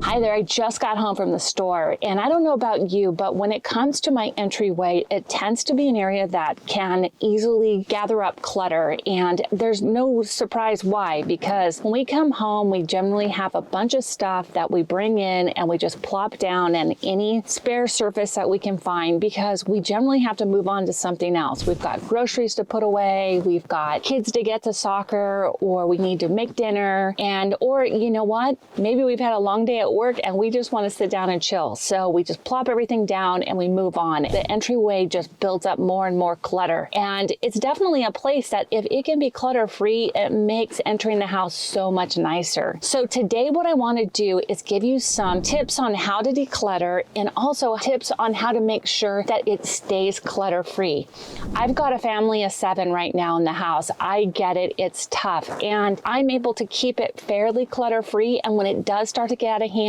Hi there, I just got home from the store, and I don't know about you, but when it comes to my entryway, it tends to be an area that can easily gather up clutter, and there's no surprise why, because when we come home, we generally have a bunch of stuff that we bring in and we just plop down in any spare surface that we can find, because we generally have to move on to something else. We've got groceries to put away, we've got kids to get to soccer, or we need to make dinner, or you know what, maybe we've had a long day at work and we just want to sit down and chill. So we just plop everything down and we move on. The entryway just builds up more and more clutter. And it's definitely a place that if it can be clutter free, it makes entering the house so much nicer. So today what I want to do is give you some tips on how to declutter and also tips on how to make sure that it stays clutter free. I've got a family of 7 right now in the house. I get it, it's tough. And I'm able to keep it fairly clutter free. And when it does start to get out of hand,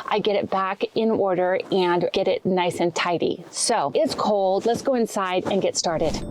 I get it back in order and get it nice and tidy. So it's cold. Let's go inside and get started.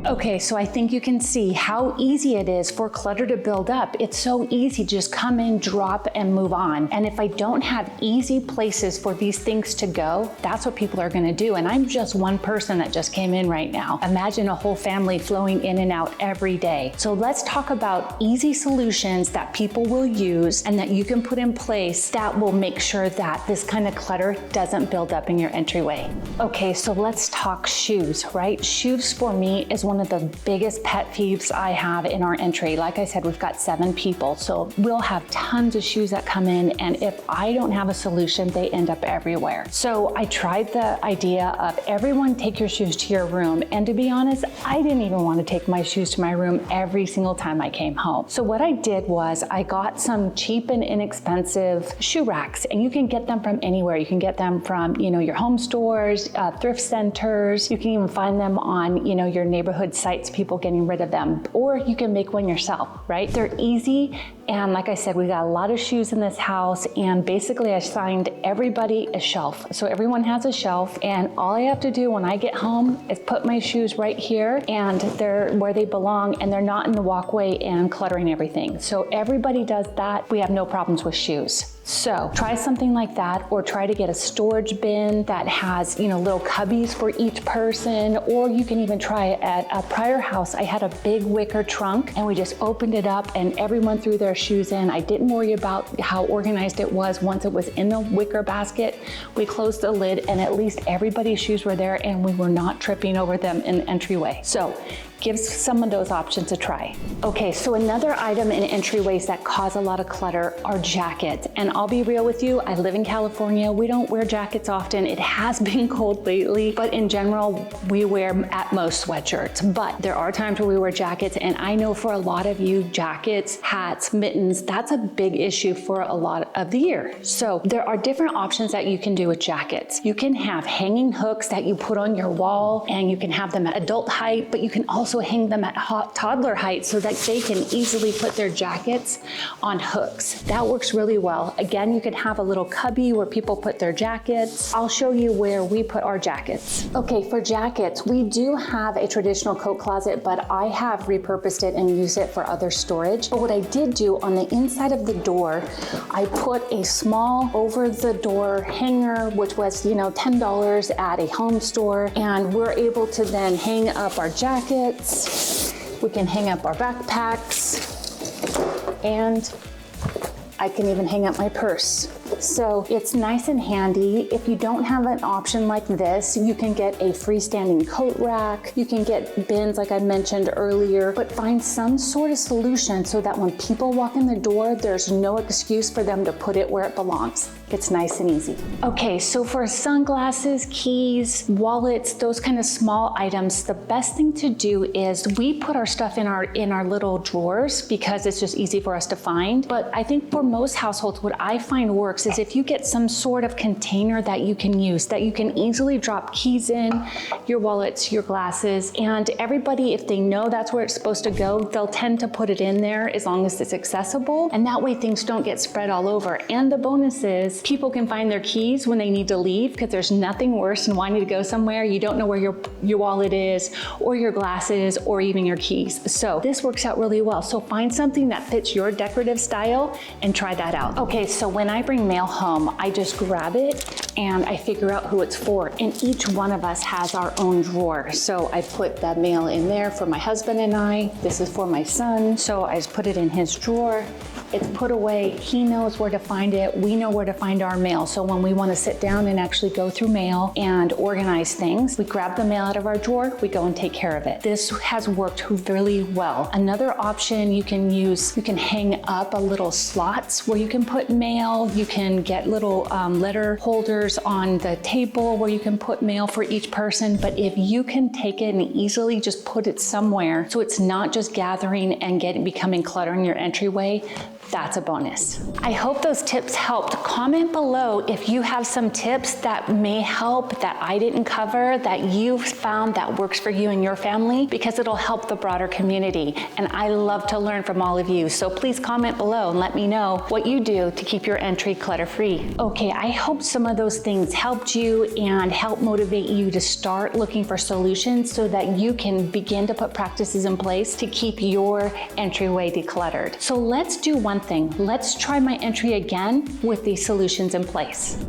Okay, so I think you can see how easy it is for clutter to build up. It's so easy to just come in, drop, and move on. And if I don't have easy places for these things to go, that's what people are gonna do. And I'm just one person that just came in right now. Imagine a whole family flowing in and out every day. So let's talk about easy solutions that people will use and that you can put in place that will make sure that this kind of clutter doesn't build up in your entryway. Okay, so let's talk shoes, right? Shoes for me is one of the biggest pet peeves I have in our entry. Like I said, we've got 7 people, so we'll have tons of shoes that come in, and if I don't have a solution, they end up everywhere. So I tried the idea of everyone take your shoes to your room, and to be honest, I didn't even want to take my shoes to my room every single time I came home. So what I did was I got some cheap and inexpensive shoe racks, and you can get them from anywhere. You can get them from, your home stores, thrift centers. You can even find them on, your neighborhood sites, people getting rid of them, or you can make one yourself, right? They're easy. And like I said, we got a lot of shoes in this house, and basically I assigned everybody a shelf. So everyone has a shelf, and all I have to do when I get home is put my shoes right here, and they're where they belong, and they're not in the walkway and cluttering everything. So everybody does that. We have no problems with shoes. So try something like that, or try to get a storage bin that has, little cubbies for each person, or you can even try it at a prior house. I had a big wicker trunk, and we just opened it up and everyone threw their shoes in. I didn't worry about how organized it was. Once it was in the wicker basket, we closed the lid, and at least everybody's shoes were there and we were not tripping over them in the entryway. So give some of those options a try. Okay, so another item in entryways that cause a lot of clutter are jackets. And I'll be real with you, I live in California. We don't wear jackets often. It has been cold lately, but in general, we wear at most sweatshirts. But there are times where we wear jackets, and I know for a lot of you, jackets, hats, mittens, that's a big issue for a lot of the year. So there are different options that you can do with jackets. You can have hanging hooks that you put on your wall, and you can have them at adult height, but you can also hang them at toddler height so that they can easily put their jackets on hooks. That works really well. Again, you could have a little cubby where people put their jackets. I'll show you where we put our jackets. Okay, for jackets, we do have a traditional coat closet, but I have repurposed it and used it for other storage. But what I did do on the inside of the door, I put a small over the door hanger, which was, $10 at a home store. And we're able to then hang up our jackets. We can hang up our backpacks, and I can even hang up my purse. So it's nice and handy. If you don't have an option like this, you can get a freestanding coat rack. You can get bins like I mentioned earlier, but find some sort of solution so that when people walk in the door, there's no excuse for them to put it where it belongs. It's nice and easy. Okay, so for sunglasses, keys, wallets, those kind of small items, the best thing to do is we put our stuff in our little drawers because it's just easy for us to find. But I think for most households, what I find works is if you get some sort of container that you can use, that you can easily drop keys in, your wallets, your glasses, and everybody, if they know that's where it's supposed to go, they'll tend to put it in there as long as it's accessible. And that way things don't get spread all over. And the bonus is people can find their keys when they need to leave, because there's nothing worse than wanting to go somewhere. You don't know where your wallet is, or your glasses, or even your keys. So this works out really well. So find something that fits your decorative style and try that out. Okay, so when I bring mail home, I just grab it and I figure out who it's for. And each one of us has our own drawer. So I put that mail in there for my husband and I. This is for my son. So I just put it in his drawer. It's put away. He knows where to find it. We know where to find our mail. So when we want to sit down and actually go through mail and organize things, we grab the mail out of our drawer, we go and take care of it. This has worked really well. Another option you can use, you can hang up a little slots where you can put mail. You can get little letter holders on the table where you can put mail for each person. But if you can take it and easily just put it somewhere so it's not just gathering and becoming clutter in your entryway, that's a bonus. I hope those tips helped. Comment below if you have some tips that may help that I didn't cover, that you've found that works for you and your family, because it'll help the broader community. And I love to learn from all of you. So please comment below and let me know what you do to keep your entry clutter-free. Okay, I hope some of those things helped you and help motivate you to start looking for solutions so that you can begin to put practices in place to keep your entryway decluttered. So let's do one thing. Let's try my entry again with these solutions in place.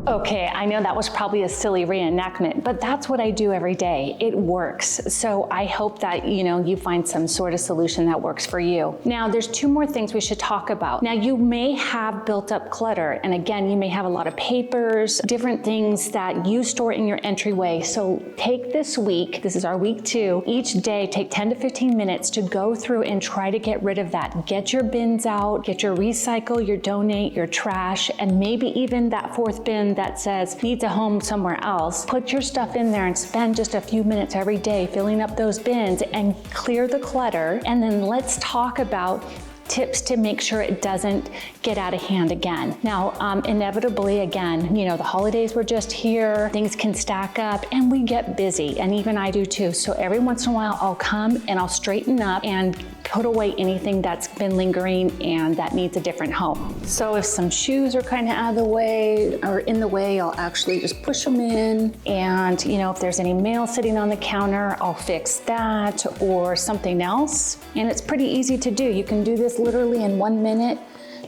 Okay, I know that was probably a silly reenactment, but that's what I do every day. It works. So I hope that, you find some sort of solution that works for you. Now, there's two more things we should talk about. Now, you may have built up clutter, and again, you may have a lot of papers, different things that you store in your entryway. So take this week, this is our week 2, each day take 10 to 15 minutes to go through and try to get rid of that. Get your bins out, get your recycle, your donate, your trash, and maybe even that fourth bin that says needs a home somewhere else. Put your stuff in there and spend just a few minutes every day filling up those bins and clear the clutter. And then let's talk about tips to make sure it doesn't get out of hand again. Now, inevitably, again, the holidays were just here, things can stack up, and we get busy, and even I do too. So every once in a while, I'll come and I'll straighten up and put away anything that's been lingering and that needs a different home. So if some shoes are kind of out of the way or in the way, I'll actually just push them in. And if there's any mail sitting on the counter, I'll fix that or something else. And it's pretty easy to do. You can do this literally in 1 minute,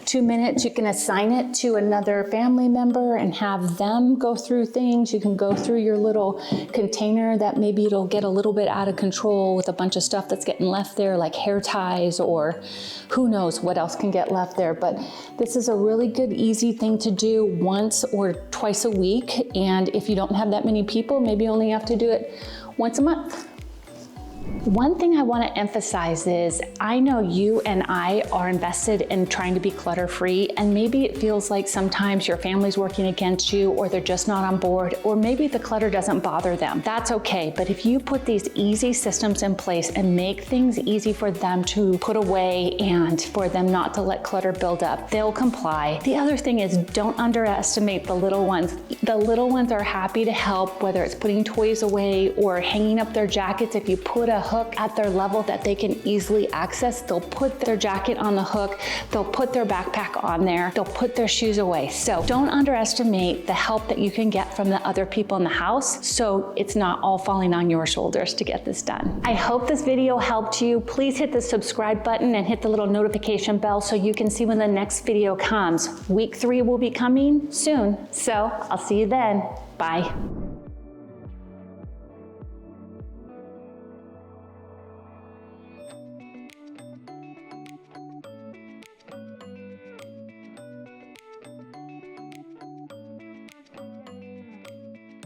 2 minutes. You can assign it to another family member and have them go through things. You can go through your little container that maybe it'll get a little bit out of control with a bunch of stuff that's getting left there, like hair ties, or who knows what else can get left there. But this is a really good, easy thing to do once or twice a week. And if you don't have that many people, maybe you only have to do it once a month. One thing I want to emphasize is I know you and I are invested in trying to be clutter-free, and maybe it feels like sometimes your family's working against you, or they're just not on board, or maybe the clutter doesn't bother them. That's okay, but if you put these easy systems in place and make things easy for them to put away and for them not to let clutter build up, they'll comply. The other thing is, don't underestimate the little ones. The little ones are happy to help, whether it's putting toys away or hanging up their jackets. If you put a hook at their level that they can easily access. They'll put their jacket on the hook, they'll put their backpack on there, they'll put their shoes away. So don't underestimate the help that you can get from the other people in the house, so it's not all falling on your shoulders to get this done. I hope this video helped you. Please hit the subscribe button and hit the little notification bell so you can see when the next video comes. Week 3 will be coming soon, so I'll see you then. Bye.